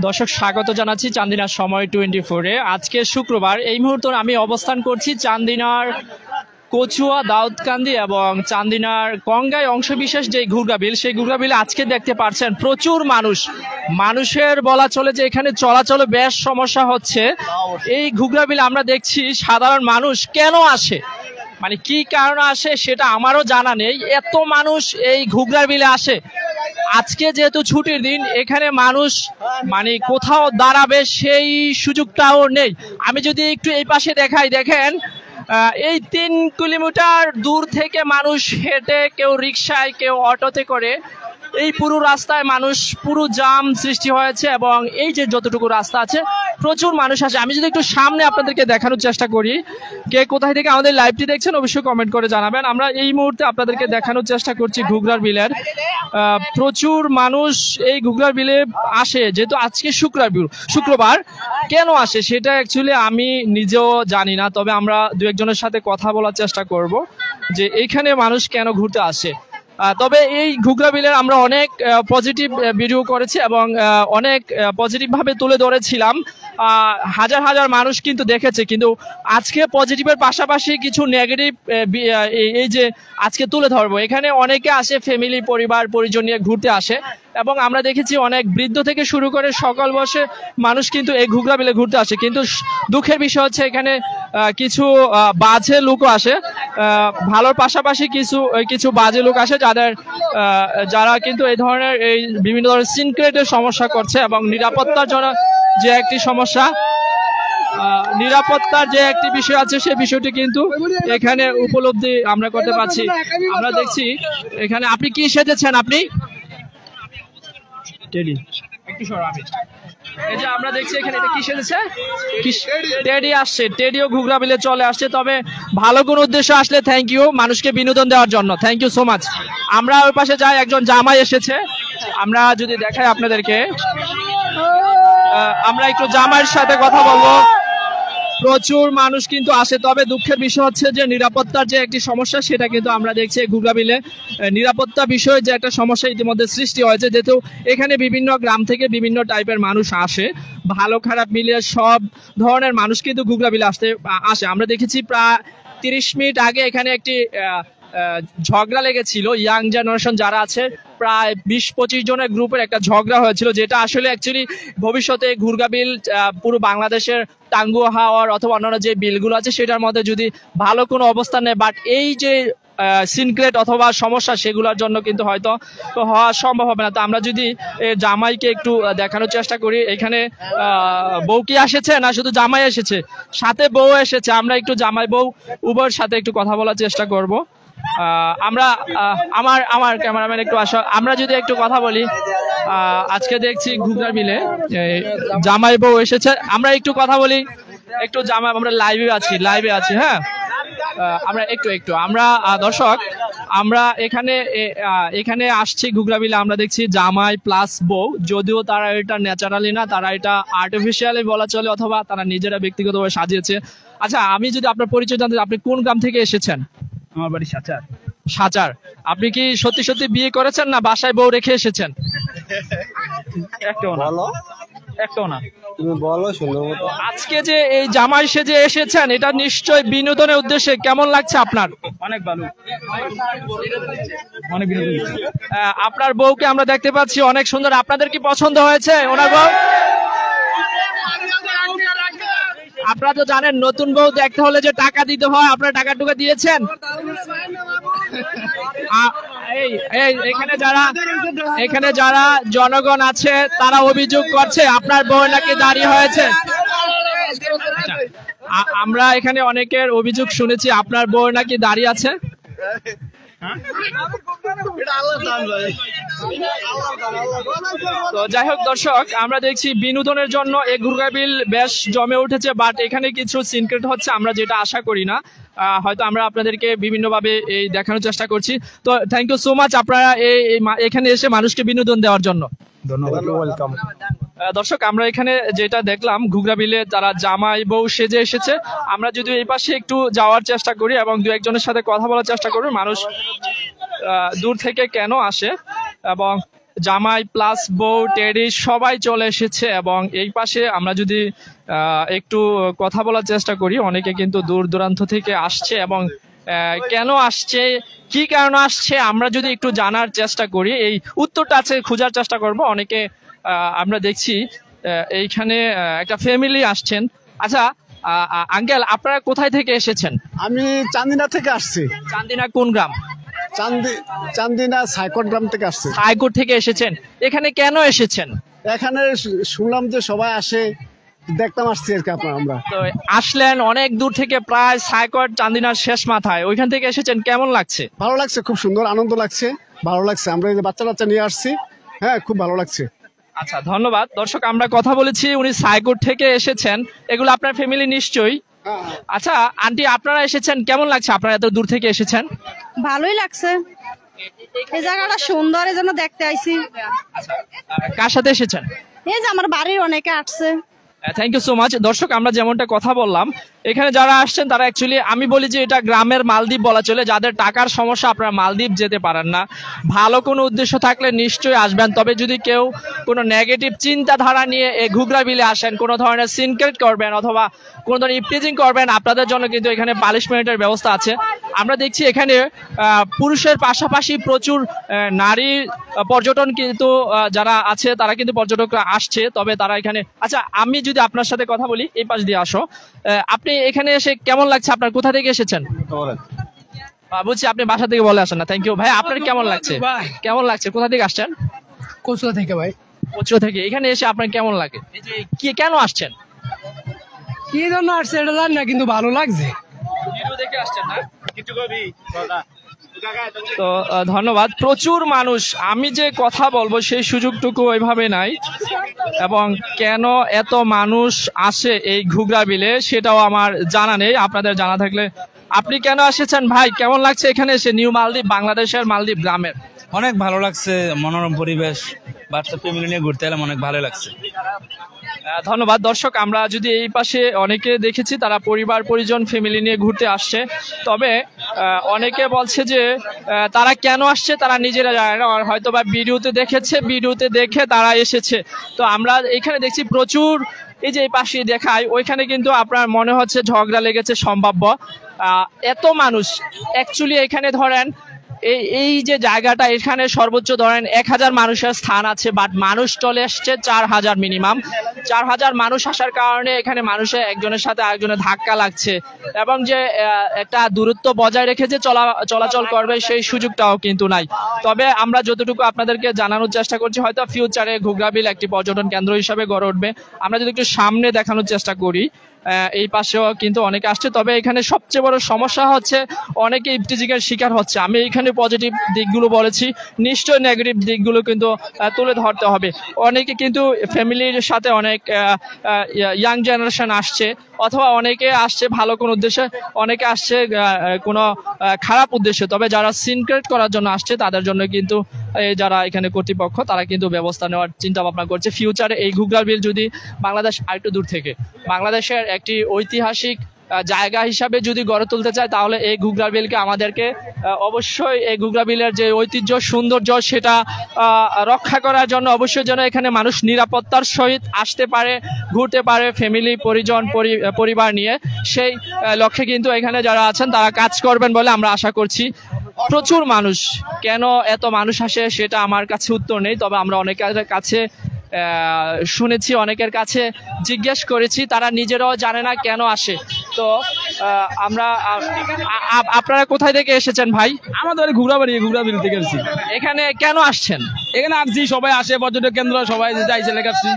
দর্শক স্বাগত জানাচ্ছি চান্দিনার সময় 24-এ। আজকে শুক্রবার, এই মুহূর্তে আমি অবস্থান করছি চান্দিনার কচুয়া, দাউদকান্দি এবং চান্দিনার কঙ্গাই অংশবিশেষ যে ঘুগরা-বিল, সেই ঘুগরা-বিলে আজকে দেখতে পাচ্ছেন প্রচুর মানুষের বলা চলে যে এখানে চলাচলে বেশ সমস্যা হচ্ছে। এই ঘুগরা-বিলে আমরা দেখছি সাধারণ মানুষ কেন আসে, মানে কি কারণে আসে সেটা আমারও জানা নেই। এত মানুষ এই ঘুগরার বিলে আসে, আজকে যেহেতু ছুটির দিন, এখানে মানুষ মানে কোথাও দাঁড়াবে সেই সুযোগটাও নেই। আমি যদি একটু এই পাশে দেখাই, দেখেন এই 3 কিলোমিটার দূর থেকে মানুষ হেঁটে, কেউ রিক্সায়, কেউ অটোতে করে এই পুরো রাস্তায় মানুষ, পুরো জাম সৃষ্টি হয়েছে এবং এই যে যতটুকু রাস্তা আছে প্রচুর মানুষ আসে। আমি যদি একটু সামনে আপনাদেরকে দেখানোর চেষ্টা করি, কে কোথায় থেকে আমাদের লাইভটি দেখছেন অবশ্যই কমেন্ট করে জানাবেন। আমরা এই মুহূর্তে আপনাদেরকে দেখানোর চেষ্টা করছি ঘুগরার বিলের। প্রচুর মানুষ এই ঘুগরার বিলে আসে, যেহেতু আজকে শুক্রবার। কেন আসে সেটা অ্যাকচুয়ালি আমি নিজেও জানি না, তবে আমরা দু একজনের সাথে কথা বলার চেষ্টা করব যে এইখানে মানুষ কেন ঘুরতে আসে। তবে এই ঘুগরা বিলের আমরা অনেক পজিটিভ ভিডিও করেছি এবং অনেক পজিটিভভাবে তুলে ধরেছিলাম। হাজার হাজার মানুষ কিন্তু দেখেছে, কিন্তু আজকে পজিটিভের পাশাপাশি কিছু নেগেটিভ এই যে আজকে তুলে ধরবো। এখানে অনেকে আসে ফ্যামিলি, পরিবার পরিজন নিয়ে ঘুরতে আসে এবং আমরা দেখেছি অনেক বৃদ্ধ থেকে শুরু করে সকল বয়সে মানুষ কিন্তু এই ঘুগরা বিলে ঘুরতে আসে। কিন্তু দুঃখের বিষয় হচ্ছে এখানে কিছু বাজে লোকও আসে, ভালোর পাশাপাশি কিছু বাজে লোক আসে যারা কিন্তু এই ধরনের বিভিন্ন ধরনের সিনক্রেটের সমস্যা করছে এবং নিরাপত্তার জন্য যে একটি সমস্যা, নিরাপত্তার যে একটি বিষয় আছে সেই বিষয়টি কিন্তু এখানে উপলব্ধি আমরা করতে পারছি। আমরা দেখছি এখানে, আপনি কি সেজেছেন? আপনি টেডি, একটু সরো। এই যে আমরা দেখছি এখানে এটা কি সেজেছে, টেডি আসছে, টেডিও ঘুগরা বিলে চলে আসছে। তবে ভালো কোন উদ্দেশ্য আসলে থ্যাংক ইউ, মানুষকে বিনোদন দেওয়ার জন্য থ্যাংক ইউ সো মাচ। আমরা ওই পাশে যাই, একজন জামাই এসেছে, আমরা যদি দেখাই আপনাদেরকে, আমরা একটু জামাইয়ের সাথে কথা বলবো। প্রচুর মানুষ কিন্তু আসে, তবে দুঃখের বিষয় হচ্ছে যে নিরাপত্তার যে একটি সমস্যা সেটা কিন্তু আমরা দেখছি ঘুগরা বিলে। নিরাপত্তা বিষয়ে যে একটা সমস্যা ইতিমধ্যে সৃষ্টি হয়েছে, যেহেতু এখানে বিভিন্ন গ্রাম থেকে বিভিন্ন টাইপের মানুষ আসে, ভালো খারাপ মিলিয়ে সব ধরনের মানুষ কিন্তু ঘুগরা বিলে আসে। আমরা দেখেছি প্রায় 30 মিনিট আগে এখানে একটি ঝগড়া লেগেছিল, ইয়াং জেনারেশন যারা আছে প্রায় 20-25 জনের গ্রুপের একটা ঝগড়া হয়েছিল, যেটা আসলে অ্যাকচুয়ালি ভবিষ্যতে ঘুগরা বিল পুরো বাংলাদেশের টাঙ্গুয়া হাওয়ার অথবা অন্যান্য যে বিলগুলো আছে সেটার মধ্যে যদি ভালো কোনো অবস্থান নেয়, বাট এই যে সিনক্রেট অথবা সমস্যা সেগুলোর জন্য কিন্তু হয়তো হওয়া সম্ভব হবে না। তো আমরা যদি জামাইকে একটু দেখানোর চেষ্টা করি, এখানে বউ কি এসেছে না শুধু জামাই এসেছে? সাথে বউ এসেছে। আমরা একটু জামাই বউ উভয়ের সাথে একটু কথা বলার চেষ্টা করব। আমরা আমার ক্যামেরাম্যান একটু আসো, আমরা যদি একটু কথা বলি। আজকে দেখছি ঘুগরার বিলে জামাই বউ এসেছে, আমরা একটু কথা বলি। একটু জামাই, আমরা লাইভে আছি হ্যাঁ, আমরা একটু আমরা দর্শক, আমরা এখানে আসছি ঘুগরা বিলে। আমরা দেখছি জামাই প্লাস বউ, যদিও তারা এটা ন্যাচারালি না, তারা এটা আর্টিফিশিয়ালি বলা চলে, অথবা তারা নিজেরা ব্যক্তিগতভাবে সাজিয়েছে। আচ্ছা, আমি যদি আপনার পরিচয় জানতে, আপনি কোন গ্রাম থেকে এসেছেন? আমার বাড়ি সাচার। আপনি কি সত্যি বিয়ে করেছেন না বাসায় বউ রেখে এসেছেন? একটাও না। তুমি বলো, শুনো। আজকে যে এই জামাই সেজে এসেছেন, এটা নিশ্চয় বিনোদনের উদ্দেশ্যে। কেমন লাগছে আপনার? অনেক ভালো, অনেক বিনোদন। আপনার বউকে আমরা দেখতে পাচ্ছি অনেক সুন্দর। আপনাদের কি পছন্দ হয়েছে ওনার বউ? আপনারা তো জানেন নতুন বউ দেখতে হলে যে টাকা দিতে হয়, আপনারা টাকা টুকা দিয়েছেন? এখানে যারা জনগণ আছে তারা অভিযোগ করছে আপনার বউ নাকি দাঁড়িয়ে হয়েছে। আমরা এখানে অনেকের অভিযোগ শুনেছি আপনার বউ নাকি দাঁড়িয়ে আছে। তো যাই হোক দর্শক, আমরা দেখছি বিনোদনের জন্য এই ঘুগরা বিল বেশ জমে উঠেছে, বাট এখানে কিছু সিনক্রেট হচ্ছে আমরা যেটা আশা করি না। হয়তো আমরা আপনাদেরকে বিভিন্নভাবে এই দেখানোর চেষ্টা করছি। তো থ্যাংক ইউ সো মাচ আপনারা এখানে এসে মানুষকে বিনোদন দেওয়ার জন্য। ধন্যবাদ, ওয়েলকাম। দর্শক, আমরা এখানে যেটা দেখলাম ঘুগরা বিলে তারা জামাই বউ সেজে এসেছে। আমরা যদি এই পাশে একটু যাওয়ার চেষ্টা করি এবং দু একজনের সাথে কথা বলার চেষ্টা করবো, মানুষ দূর থেকে কেন আসে এবং জামাই প্লাস বউ টেডি সবাই চলে এসেছে এবং এই পাশে আমরা যদি একটু কথা বলার চেষ্টা করি, অনেকে কিন্তু দূর দূরান্ত থেকে আসছে এবং কেন আসছে, কি কারণে আসছে আমরা যদি একটু জানার চেষ্টা করি, এই উত্তরটা আছে খোঁজার চেষ্টা করব। অনেকে আমরা দেখছি এইখানে একটা ফ্যামিলি আসছেন। আচ্ছা আঙ্কেল, আপনারা কোথায় থেকে এসেছেন? আমি চান্দিনা থেকে আসছি। চান্দিনা কোন গ্রাম? চান্দিনা সাইকট গ্রাম থেকে আসছি। সাইকোট থেকে এসেছেন। এখানে কেন এসেছেন? এখানে শুনলাম যে সবাই আসে, দেখতাম আসছি আর কি। আমরা তো আসলেন অনেক দূর থেকে, প্রায় সাইকট চান্দিনার শেষ মাথায়, ওইখান থেকে এসেছেন। কেমন লাগছে? ভালো লাগছে, খুব সুন্দর, আনন্দ লাগছে, ভালো লাগছে। আমরা এই যে বাচ্চা বাচ্চা নিয়ে আসছি, হ্যাঁ খুব ভালো লাগছে। আচ্ছা ধন্যবাদ। দর্শক আমরা কথা বলেছি, উনি সাইকোট থেকে এসেছেন। এগুলো আপনার ফ্যামিলি নিশ্চয়ই। আচ্ছা আন্টি, আপনারা এসেছেন, কেমন লাগছে? আপনারা এত দূর থেকে এসেছেন। ভালোই লাগছে, এই জায়গাটা সুন্দর, এই জন্য দেখতে আইছি। কার সাথে এসেছেন? এই যে আমার বাড়ির অনেকে আসছে। Thank you so much. দর্শক আমরা যেমনটা কথা বললাম, এখানে যারা আসছেন তারা অ্যাকচুয়ালি, আমি বলি যে এটা গ্রামের মালদ্বীপ বলা চলে। যাদের টাকার সমস্যা, আপনারা মালদ্বীপ যেতে পারেন না, ভালো কোনো উদ্দেশ্য থাকলে নিশ্চয়ই আসবেন। তবে যদি কেউ কোনো নেগেটিভ চিন্তাধারা নিয়ে এই ঘুগরা বিলে আসেন, কোনো ধরনের সিনক্রেট করবেন অথবা কোনো ধরনের ইপটিজিং করবেন, আপনাদের জন্য কিন্তু এখানে পানিশমেন্টের ব্যবস্থা আছে। আমরা দেখছি এখানে পুরুষের পাশাপাশি প্রচুর নারী পর্যটন কিন্তু যারা আছে তারা কিন্তু পর্যটকরা আসছে। তবে তারা এখানে, আচ্ছা আমি যদি আপনার সাথে কথা বলি, এই পাশ দিয়ে আসো। আপনি এখানে এসে কেমন লাগছে? আপনার কোথা থেকে এসেছেন? বুঝছি, আপনি বাসা থেকে বলে আসেন না। থ্যাংক ইউ ভাই। আপনার কেমন লাগছে? কেমন লাগছে? কোথা থেকে আসছেন? কচুয়া থেকে ভাই। কচুয়া থেকে। এখানে এসে আপনার কেমন লাগে? এই যে কি কেন আসছেন? কি জন্য আসছে এটা জানি না, কিন্তু ভালো লাগছে। ভিডিও দেখে আসছেন না? তো ধন্যবাদ। প্রচুর মানুষ, আমি যে কথা বলবো সেই সুযোগটুকু ওইভাবে নাই। এবং কেন এত মানুষ আসে এই ঘুগরা বিলে সেটাও আমার জানা নেই। আপনাদের জানা থাকলে। আপনি কেন এসেছেন ভাই? কেমন লাগছে এখানে এসে? নিউ মালদ্বীপ, বাংলাদেশের মালদ্বীপ গ্রামের। অনেক ভালো লাগছে, মনোরম পরিবেশ, বাচ্চা ফ্যামিলি নিয়ে ঘুরতে এলাম, অনেক ভালো লাগছে। ধন্যবাদ। দর্শক আমরা যদি এই পাশে অনেকে দেখেছি তারা পরিবার পরিজন ফ্যামিলি নিয়ে ঘুরতে আসছে। তবে অনেকে বলছে যে তারা কেন আসছে তারা নিজেরা জানে না, হয়তো বা ভিডিওতে দেখেছে, ভিডিওতে দেখে তারা এসেছে। তো আমরা এখানে দেখছি প্রচুর, এই যে এই পাশে দেখায়, ওইখানে কিন্তু আপনার মনে হচ্ছে ঝগড়া লেগেছে সম্ভাব্য। এত মানুষ অ্যাকচুয়ালি এখানে ধরেন এই যে জায়গাটা, এখানে সর্বোচ্চ ধরেন 1000 মানুষের স্থান আছে, বাট মানুষ চলে আসছে 4000 মিনিমাম। 4000 মানুষ আসার কারণে এখানে মানুষের একজনের সাথে আরেকজনের ধাক্কা লাগছে এবং যে একটা দূরত্ব বজায় রেখে যে চলাচল করবে সেই সুযোগটাও কিন্তু নাই। তবে আমরা যতটুকু আপনাদেরকে জানানোর চেষ্টা করছি, হয়তো ফিউচারে ঘুগরাবিল একটি পর্যটন কেন্দ্র হিসাবে গড়ে উঠবে। আমরা যদি একটু সামনে দেখানোর চেষ্টা করি, এই পাশেও কিন্তু অনেকে আসছে। তবে এখানে সবচেয়ে বড় সমস্যা হচ্ছে অনেকে ইপটিজিংয়ের শিকার হচ্ছে। আমি এখানে পজিটিভ দিকগুলো বলেছি, নিশ্চয়ই নেগেটিভ দিকগুলো কিন্তু তুলে ধরতে হবে। অনেকে কিন্তু ফ্যামিলির সাথে, অনেক ইয়াং জেনারেশন আসছে, অথবা অনেকে আসছে ভালো কোনো উদ্দেশ্যে, অনেকে আসছে কোনো খারাপ উদ্দেশ্যে। তবে যারা সিনক্রেট করার জন্য আসছে তাদের জন্য কিন্তু যারা এখানে কর্তৃপক্ষ তারা কিন্তু ব্যবস্থা নেওয়ার চিন্তা ভাবনা করছে। ফিউচারে এই ঘুগরাবিল যদি বাংলাদেশ আরেকটু দূর থেকে বাংলাদেশের একটি ঐতিহাসিক জায়গা হিসাবে যদি গড়ে তুলতে চায়, তাহলে এই ঘুগরাবিলকে আমাদেরকে অবশ্যই এই ঘুগরাবিলের যে ঐতিহ্য সৌন্দর্য সেটা রক্ষা করার জন্য অবশ্যই যেন এখানে মানুষ নিরাপত্তার সহিত আসতে পারে, ঘুরতে পারে ফ্যামিলি পরিজন পরিবার নিয়ে। সেই লক্ষ্যে কিন্তু এখানে যারা আছেন তারা কাজ করবেন বলে আমরা আশা করছি। প্রচুর মানুষ, কেন এত মানুষ আসে সেটা আমার কাছে উত্তর নেই। তবে আমরা অনেকের কাছে শুনেছি, অনেকের কাছে জিজ্ঞেস করেছি, তারা নিজেরাও জানে না কেন আসে। তো আমরা, আপনারা কোথায় থেকে এসেছেন ভাই? আমাদের ঘুগরাবিল থেকে আসছি। এখানে কেন আসছেন? এখানে আসছি, সবাই আসে, পর্যটক কেন্দ্র, সবাই যাইছে লেখাচ্ছি।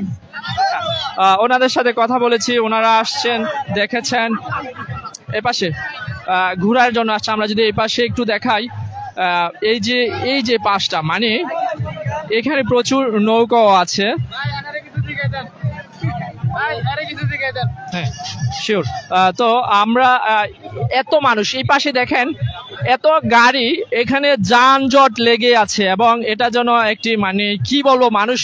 ওনাদের সাথে কথা বলেছি, ওনারা আসছেন, দেখেছেন। এপাশে ঘোরার জন্য আসছে। আমরা যদি এই পাশে একটু দেখাই, এই যে পাশটা, মানে এখানে প্রচুর নৌকাও আছে। হ্যাঁ শিওর। তো আমরা এত মানুষ, এই পাশে দেখেন এত গাড়ি, এখানে যানজট লেগে আছে এবং এটা যেন একটি, মানে কি বলবো, মানুষ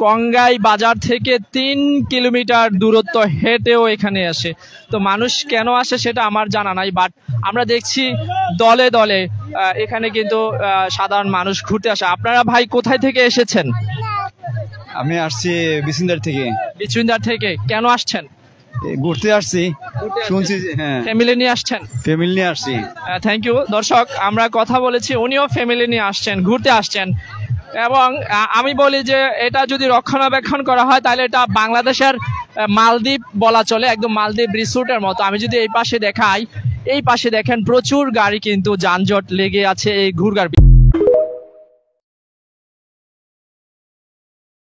কঙ্গাই বাজার থেকে 3 কিলোমিটার দূরত্ব হেঁটেও এখানে আসে। তো মানুষ কেন আসে সেটা আমার জানা নাই, বাট আমরা দেখছি দলে দলে এখানে কিন্তু সাধারণ মানুষ ঘুরতে আসে। আপনারা ভাই কোথায় থেকে এসেছেন? আমি আসছি বিসিন্দার থেকে, বিচুইন্দার থেকে। কেন আসছেন? ঘুরতে আসছি, শুনছি হ্যাঁ ফ্যামিলি নিয়ে আসছেন? ফ্যামিলি নিয়ে আসছি। Thank you. দর্শক, আমরা কথা বলেছি, উনিও ফ্যামিলি নিয়ে আসছেন, ঘুরতে আসছেন। এবং আমি বলি যে এটা যদি রক্ষণাবেক্ষণ করা হয় তাহলে এটা বাংলাদেশের মালদ্বীপ বলা চলে, একদম মালদ্বীপ রিসোর্টের মতো। আমি যদি এই পাশে দেখাই, এই পাশে দেখেন প্রচুর গাড়ি কিন্তু যানজট লেগে আছে এই ঘুরঘার